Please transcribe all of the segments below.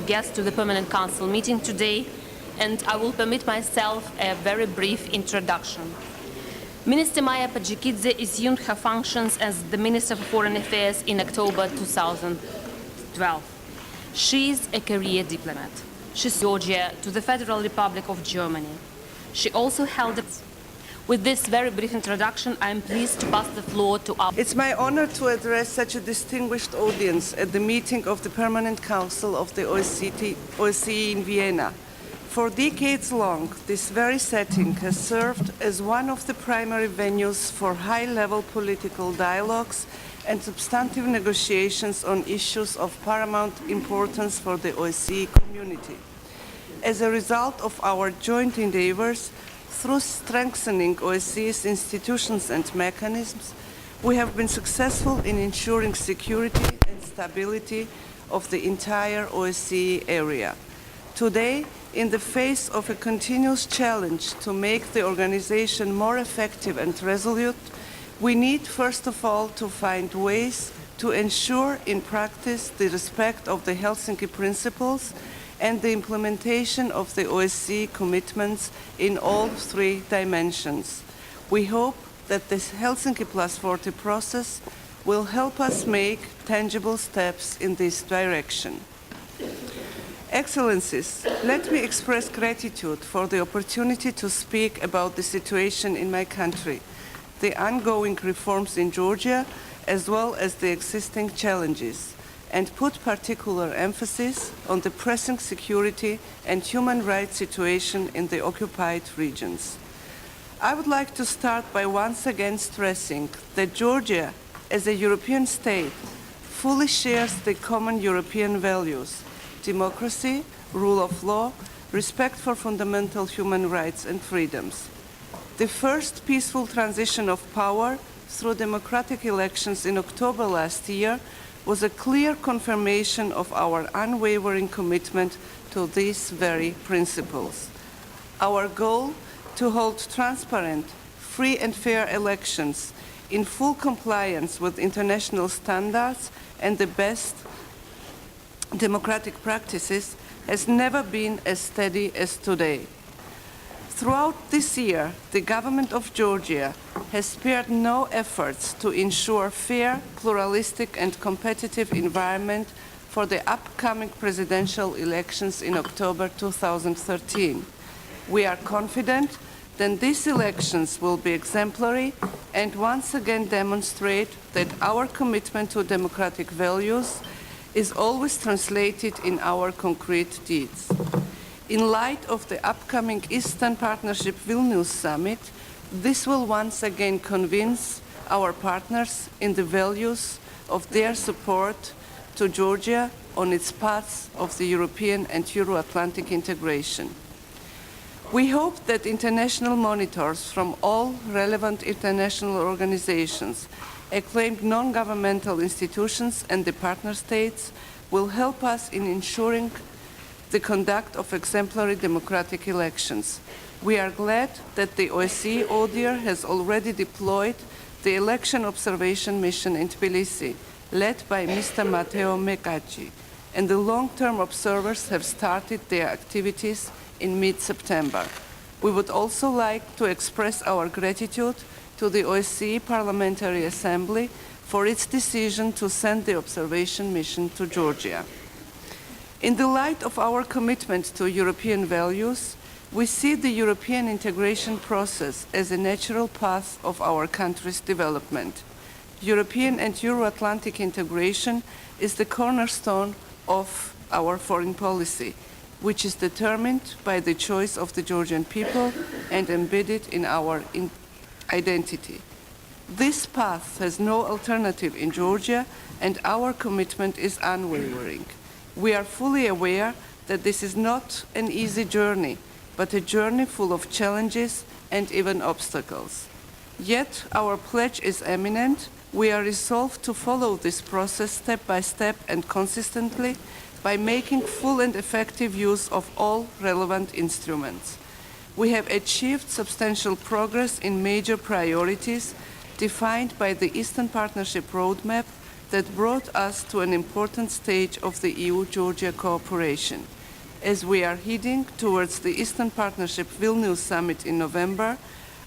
Guest to the Permanent Council meeting today, and I will permit myself a very brief introduction. Minister Maia assumed her functions as the Minister for Foreign Affairs in October 2012. She is a career diplomat. She's Georgia to the Federal Republic of Germany. She also held a... With this very brief introduction, I am pleased to pass the floor to our... It's my honor to address such a distinguished audience at the meeting of the Permanent Council of the OSCE in Vienna. For decades long, this very setting has served as one of the primary venues for high-level political dialogues and substantive negotiations on issues of paramount importance for the OSCE community. As a result of our joint endeavors, through strengthening OSCE's institutions and mechanisms, we have been successful in ensuring security and stability of the entire OSCE area. Today, in the face of a continuous challenge to make the organization more effective and resolute, we need, first of all, to find ways to ensure in practice the respect of the Helsinki principles and the implementation of the OSCE commitments in all three dimensions. We hope that this Helsinki Plus 40 process will help us make tangible steps in this direction. Excellencies, let me express gratitude for the opportunity to speak about the situation in my country, the ongoing reforms in Georgia, as well as the existing challenges, and put particular emphasis on the pressing security and human rights situation in the occupied regions. I would like to start by once again stressing that Georgia, as a European state, fully shares the common European values: democracy, rule of law, respect for fundamental human rights and freedoms. The first peaceful transition of power through democratic elections in October last year was a clear confirmation of our unwavering commitment to these very principles. Our goal to hold transparent, free and fair elections in full compliance with international standards and the best democratic practices has never been as steady as today. Throughout this year, the government of Georgia has spared no efforts to ensure fair, pluralistic and competitive environment for the upcoming presidential elections in October 2013. We are confident that these elections will be exemplary and once again demonstrate that our commitment to democratic values is always translated in our concrete deeds. In light of the upcoming Eastern Partnership Vilnius Summit, this will once again convince our partners in the values of their support to Georgia on its path of the European and Euro-Atlantic integration. We hope that international monitors from all relevant international organizations, acclaimed non-governmental institutions and the partner states will help us in ensuring the conduct of exemplary democratic elections. We are glad that the OSCE ODIHR has already deployed the election observation mission in Tbilisi, led by Mr. Matteo Mecacci, and the long-term observers have started their activities in mid-September. We would also like to express our gratitude to the OSCE Parliamentary Assembly for its decision to send the observation mission to Georgia. In the light of our commitment to European values, we see the European integration process as a natural path of our country's development. European and Euro-Atlantic integration is the cornerstone of our foreign policy, which is determined by the choice of the Georgian people and embedded in our identity. This path has no alternative in Georgia, and our commitment is unwavering. We are fully aware that this is not an easy journey, but a journey full of challenges and even obstacles. Yet our pledge is eminent. We are resolved to follow this process step by step and consistently by making full and effective use of all relevant instruments. We have achieved substantial progress in major priorities defined by the Eastern Partnership Roadmap that brought us to an important stage of the EU-Georgia cooperation. As we are heading towards the Eastern Partnership Vilnius Summit in November,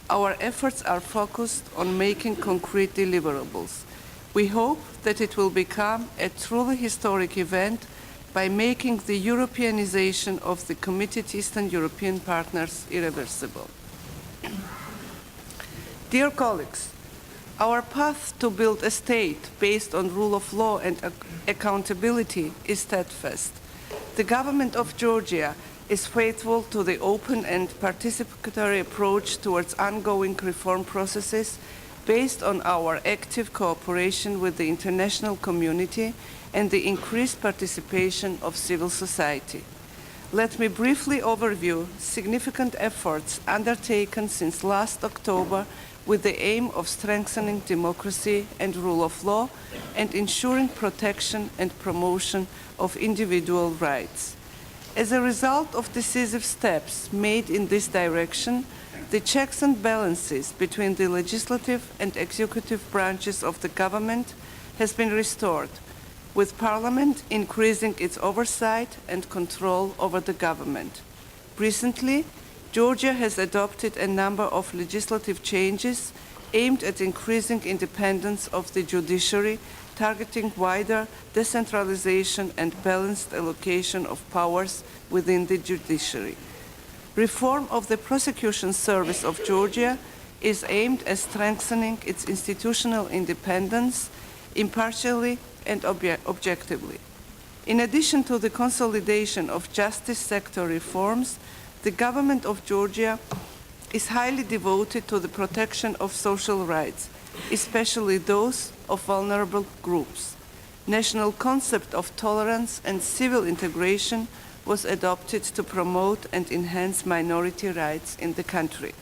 our efforts are focused on making concrete deliverables. We hope that it will become a truly historic event by making the Europeanization of the committed Eastern European partners irreversible. Dear colleagues, our path to build a state based on rule of law and accountability is steadfast. The government of Georgia is faithful to the open and participatory approach towards ongoing reform processes based on our active cooperation with the international community and the increased participation of civil society. Let me briefly overview significant efforts undertaken since last October with the aim of strengthening democracy and rule of law and ensuring protection and promotion of individual rights. As a result of decisive steps made in this direction, the checks and balances between the legislative and executive branches of the government has been restored, with Parliament increasing its oversight and control over the government. Recently, Georgia has adopted a number of legislative changes aimed at increasing independence of the judiciary, targeting wider decentralization and balanced allocation of powers within the judiciary. Reform of the prosecution service of Georgia is aimed at strengthening its institutional independence impartially and objectively. In addition to the consolidation of justice sector reforms, the government of Georgia is highly devoted to the protection of social rights, especially those of vulnerable groups. National concept of tolerance and civil integration was adopted to promote and enhance minority rights in the country.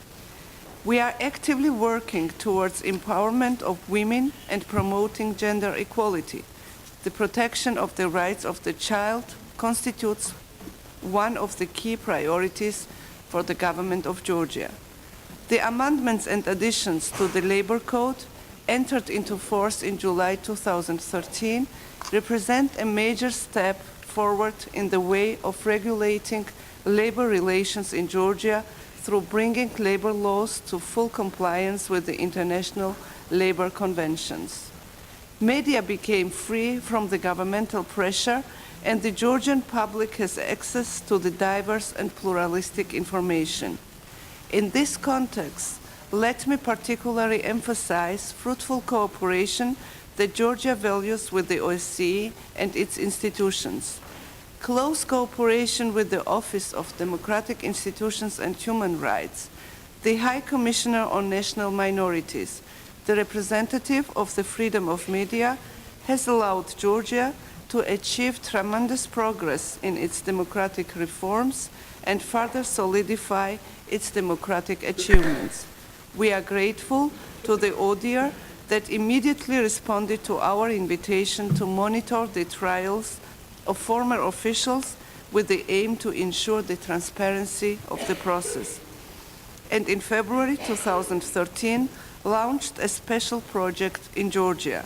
We are actively working towards empowerment of women and promoting gender equality. The protection of the rights of the child constitutes one of the key priorities for the government of Georgia. The amendments and additions to the Labor Code entered into force in July 2013 represent a major step forward in the way of regulating labor relations in Georgia through bringing labor laws to full compliance with the international labor conventions. Media became free from the governmental pressure, and the Georgian public has access to the diverse and pluralistic information. In this context, let me particularly emphasize fruitful cooperation that Georgia values with the OSCE and its institutions. Close cooperation with the Office of Democratic Institutions and Human Rights, the High Commissioner on National Minorities, the representative of the freedom of media, has allowed Georgia to achieve tremendous progress in its democratic reforms and further solidify its democratic achievements. We are grateful to the ODIHR that immediately responded to our invitation to monitor the trials of former officials with the aim to ensure the transparency of the process. And in February 2013, launched a special project in Georgia.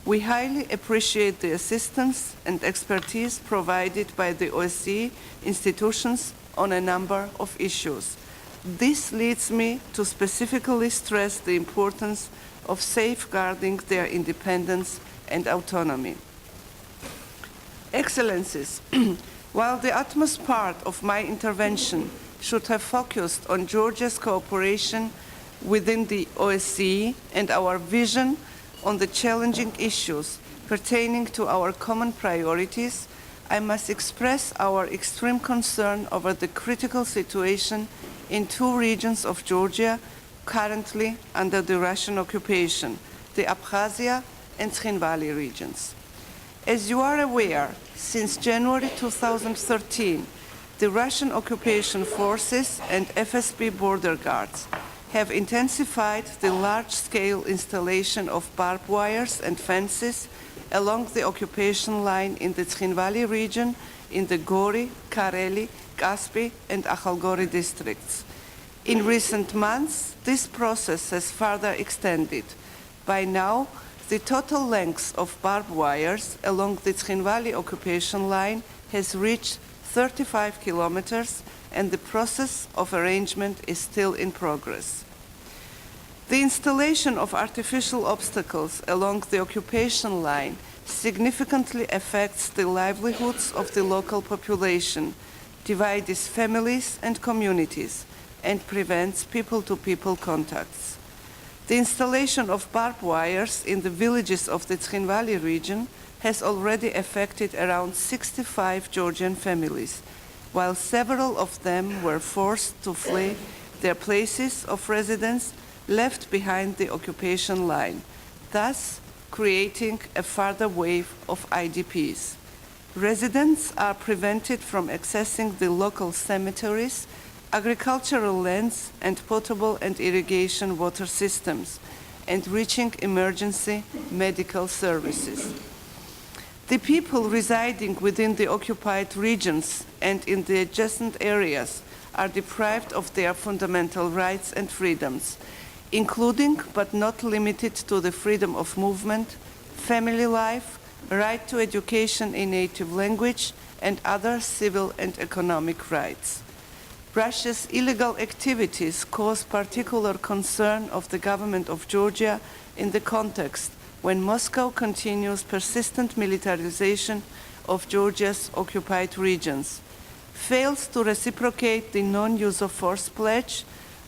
We highly appreciate the assistance and expertise provided by the OSCE institutions on a number of issues. This leads me to specifically stress the importance of safeguarding their independence and autonomy. Excellencies, while the utmost part of my intervention should have focused on Georgia's cooperation within the OSCE and our vision on the challenging issues pertaining to our common priorities, I must express our extreme concern over the critical situation in two regions of Georgia currently under the Russian occupation, the Abkhazia and Ცხინვალη regions. As you are aware, since January 2013, the Russian occupation forces and FSB border guards have intensified the large-scale installation of barbed wires and fences along the occupation line in the Ცხინვალη region in the Gori, Kareli, Kaspi, and Akhalgori districts. In recent months, this process has further extended. By now, The total length of barbed wires along the Ცხინვალη occupation line has reached 35 kilometers, and the process of arrangement is still in progress. The installation of artificial obstacles along the occupation line significantly affects the livelihoods of the local population, divides families and communities, and prevents people-to-people contacts. The installation of barbed wires in the villages of the Ცხინვალη region has already affected around 65 Georgian families, while several of them were forced to flee their places of residence left behind the occupation line, thus creating a further wave of IDPs. Residents are prevented from accessing the local cemeteries, agricultural lands, and potable and irrigation water systems, and reaching emergency medical services. The people residing within the occupied regions and in the adjacent areas are deprived of their fundamental rights and freedoms, including but not limited to the freedom of movement, family life, right to education in native language, and other civil and economic rights. Russia's illegal activities cause particular concern of the government of Georgia in the context when Moscow continues persistent militarization of Georgia's occupied regions, fails to reciprocate the non-use of force pledge,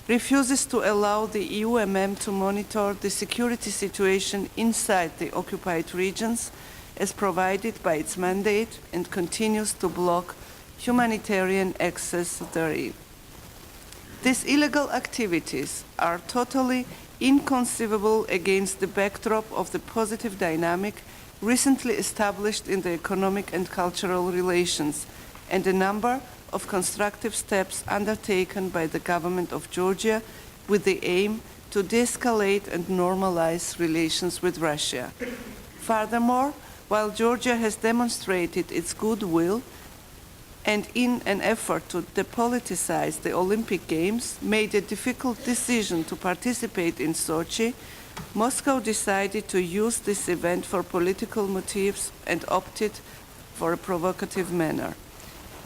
refuses to allow the EUMM to monitor the security situation inside the occupied regions as provided by its mandate, and continues to block humanitarian access therein. These illegal activities are totally inconceivable against the backdrop of the positive dynamic recently established in the economic and cultural relations, and a number of constructive steps undertaken by the government of Georgia with the aim to de-escalate and normalize relations with Russia. Furthermore, while Georgia has demonstrated its goodwill and in an effort to depoliticize the Olympic Games, made a difficult decision to participate in Sochi, Moscow decided to use this event for political motives and opted for a provocative manner.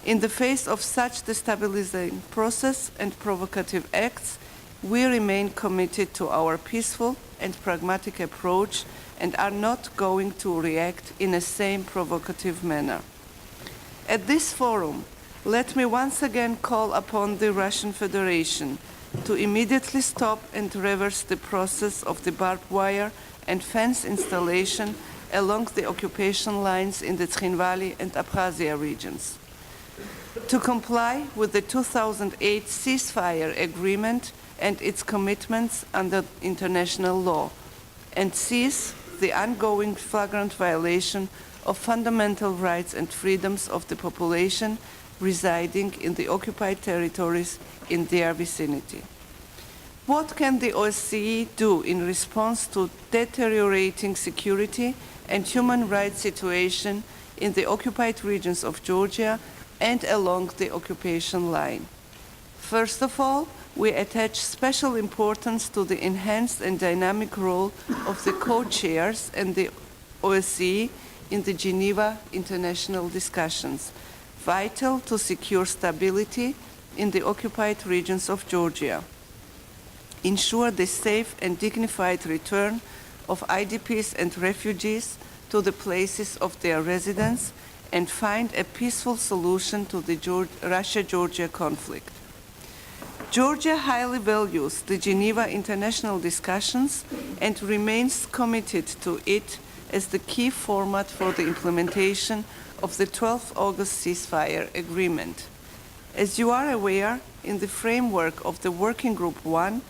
In the face of such destabilizing process and provocative acts, we remain committed to our peaceful and pragmatic approach and are not going to react in the same provocative manner. At this forum, let me once again call upon the Russian Federation to immediately stop and reverse the process of the barbed wire and fence installation along the occupation lines in the Ცხინვალη and Abkhazia regions, to comply with the 2008 ceasefire agreement and its commitments under international law, and cease the ongoing flagrant violation of fundamental rights and freedoms of the population residing in the occupied territories in their vicinity. What can the OSCE do in response to deteriorating security and human rights situation in the occupied regions of Georgia and along the occupation line? First of all, we attach special importance to the enhanced and dynamic role of the co-chairs and the OSCE in the Geneva international discussions, vital to secure stability in the occupied regions of Georgia, ensure the safe and dignified return of IDPs and refugees to the places of their residence, and find a peaceful solution to the Russia-Georgia conflict. Georgia highly values the Geneva international discussions and remains committed to it as the key format for the implementation of the 12th August ceasefire agreement. As you are aware, in the framework of the Working Group 1,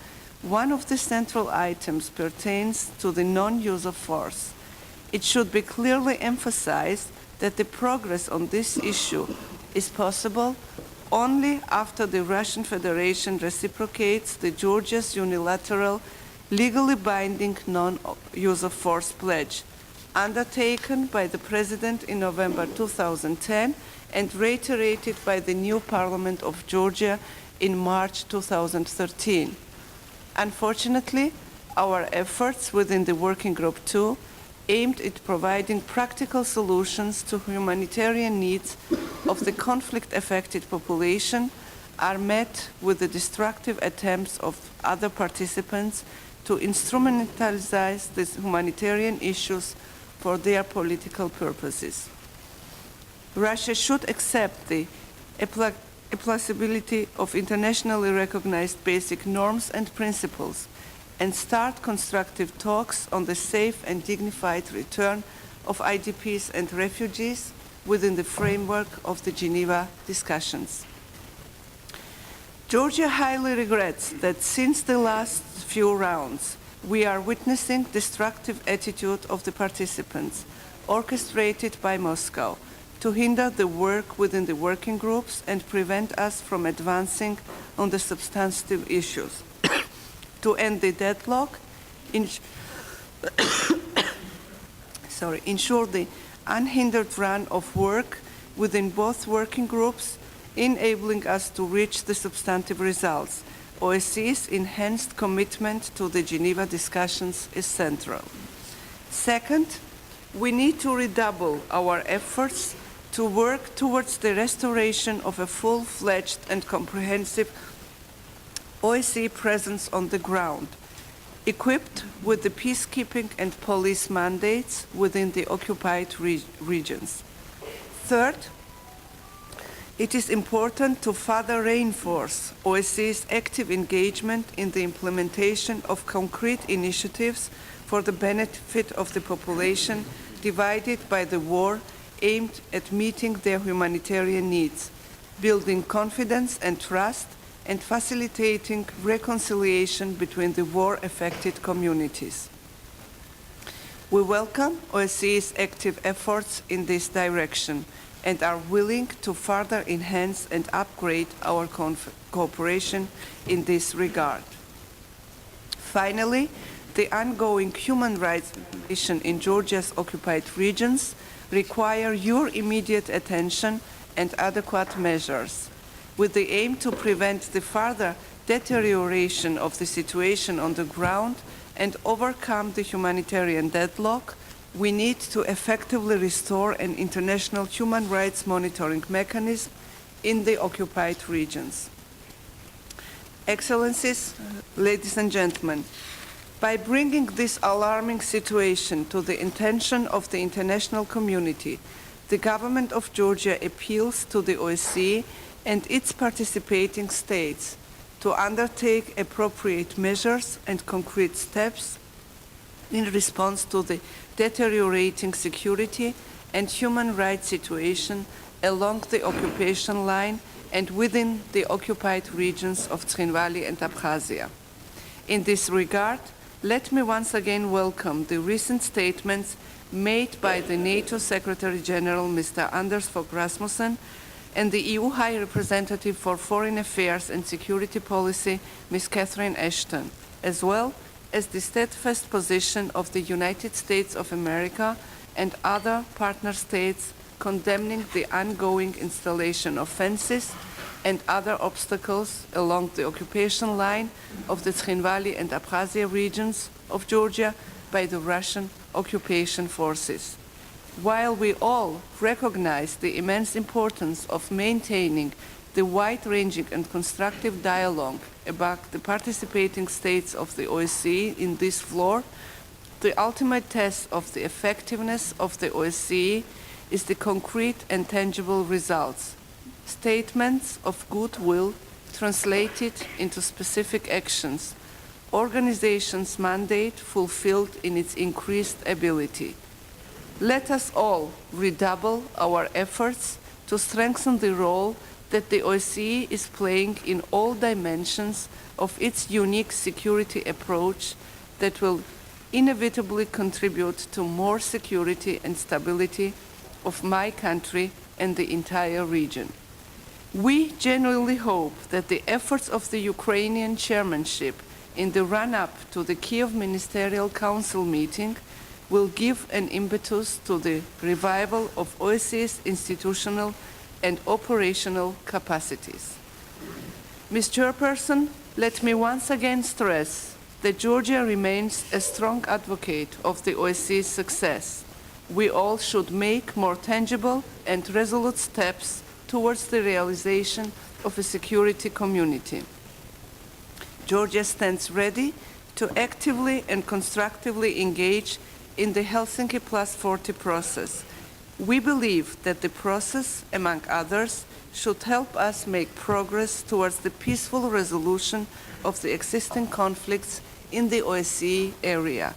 one of the central items pertains to the non-use of force. It should be clearly emphasized that the progress on this issue is possible only after the Russian Federation reciprocates the Georgia's unilateral, legally binding non-use of force pledge, undertaken by the President in November 2010 and reiterated by the new Parliament of Georgia in March 2013. Unfortunately, our efforts within the Working Group 2 aimed at providing practical solutions to humanitarian needs of the conflict-affected population are met with the destructive attempts of other participants to instrumentalize these humanitarian issues for their political purposes. Russia should accept the applicability of internationally recognized basic norms and principles and start constructive talks on the safe and dignified return of IDPs and refugees within the framework of the Geneva discussions. Georgia highly regrets that since the last few rounds, we are witnessing destructive attitude of the participants, orchestrated by Moscow, to hinder the work within the working groups and prevent us from advancing on the substantive issues. To end the deadlock, ensure the unhindered run of work within both working groups, enabling us to reach the substantive results. OSCE's enhanced commitment to the Geneva discussions is central. Second, we need to redouble our efforts to work towards the restoration of a full-fledged and comprehensive OSCE presence on the ground, equipped with the peacekeeping and police mandates within the occupied regions. Third, it is important to further reinforce OSCE's active engagement in the implementation of concrete initiatives for the benefit of the population divided by the war, aimed at meeting their humanitarian needs, building confidence and trust, and facilitating reconciliation between the war-affected communities. We welcome OSCE's active efforts in this direction and are willing to further enhance and upgrade our cooperation in this regard. Finally, the ongoing human rights violation in Georgia's occupied regions require your immediate attention and adequate measures, with the aim to prevent the further deterioration of the situation on the ground and overcome the humanitarian deadlock. We need to effectively restore an international human rights monitoring mechanism in the occupied regions. Excellencies, ladies and gentlemen, by bringing this alarming situation to the attention of the international community, the government of Georgia appeals to the OSCE and its participating states to undertake appropriate measures and concrete steps in response to the deteriorating security and human rights situation along the occupation line and within the occupied regions of Ცხინვალη and Abkhazia. In this regard, let me once again welcome the recent statements made by the NATO Secretary General, Mr. Anders Fogh Rasmussen, and the EU High Representative for Foreign Affairs and Security Policy, Ms. Catherine Ashton, as well as the steadfast position of the United States of America and other partner states condemning the ongoing installation of fences and other obstacles along the occupation line of the Ცხინვალη and Abkhazia regions of Georgia by the Russian occupation forces. While we all recognize the immense importance of maintaining the wide-ranging and constructive dialogue about the participating states of the OSCE in this floor, the ultimate test of the effectiveness of the OSCE is the concrete and tangible results, statements of goodwill translated into specific actions, organization's mandate fulfilled in its increased ability. Let us all redouble our efforts to strengthen the role that the OSCE is playing in all dimensions of its unique security approach that will inevitably contribute to more security and stability of my country and the entire region. We genuinely hope that the efforts of the Ukrainian chairmanship in the run-up to the Kiev Ministerial Council meeting will give an impetus to the revival of OSCE's institutional and operational capacities. Ms. Chairperson, let me once again stress that Georgia remains a strong advocate of the OSCE's success. We all should make more tangible and resolute steps towards the realization of a security community. Georgia stands ready to actively and constructively engage in the Helsinki Plus 40 process. We believe that the process, among others, should help us make progress towards the peaceful resolution of the existing conflicts in the OSCE area.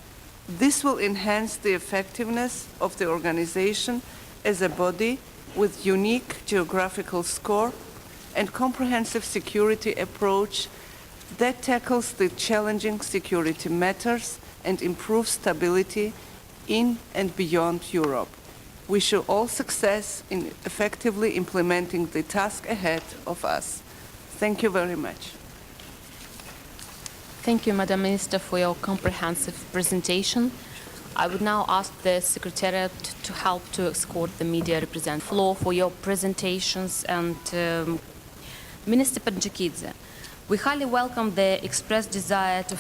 This will enhance the effectiveness of the organization as a body with unique geographical scope and comprehensive security approach that tackles the challenging security matters and improves stability in and beyond Europe. We wish all success in effectively implementing the task ahead of us. Thank you very much. Thank you, Madam Minister, for your comprehensive presentation. I would now ask the Secretariat to help to escort the media representative floor for your presentations. And Minister Fanjikidze, we highly welcome the expressed desire to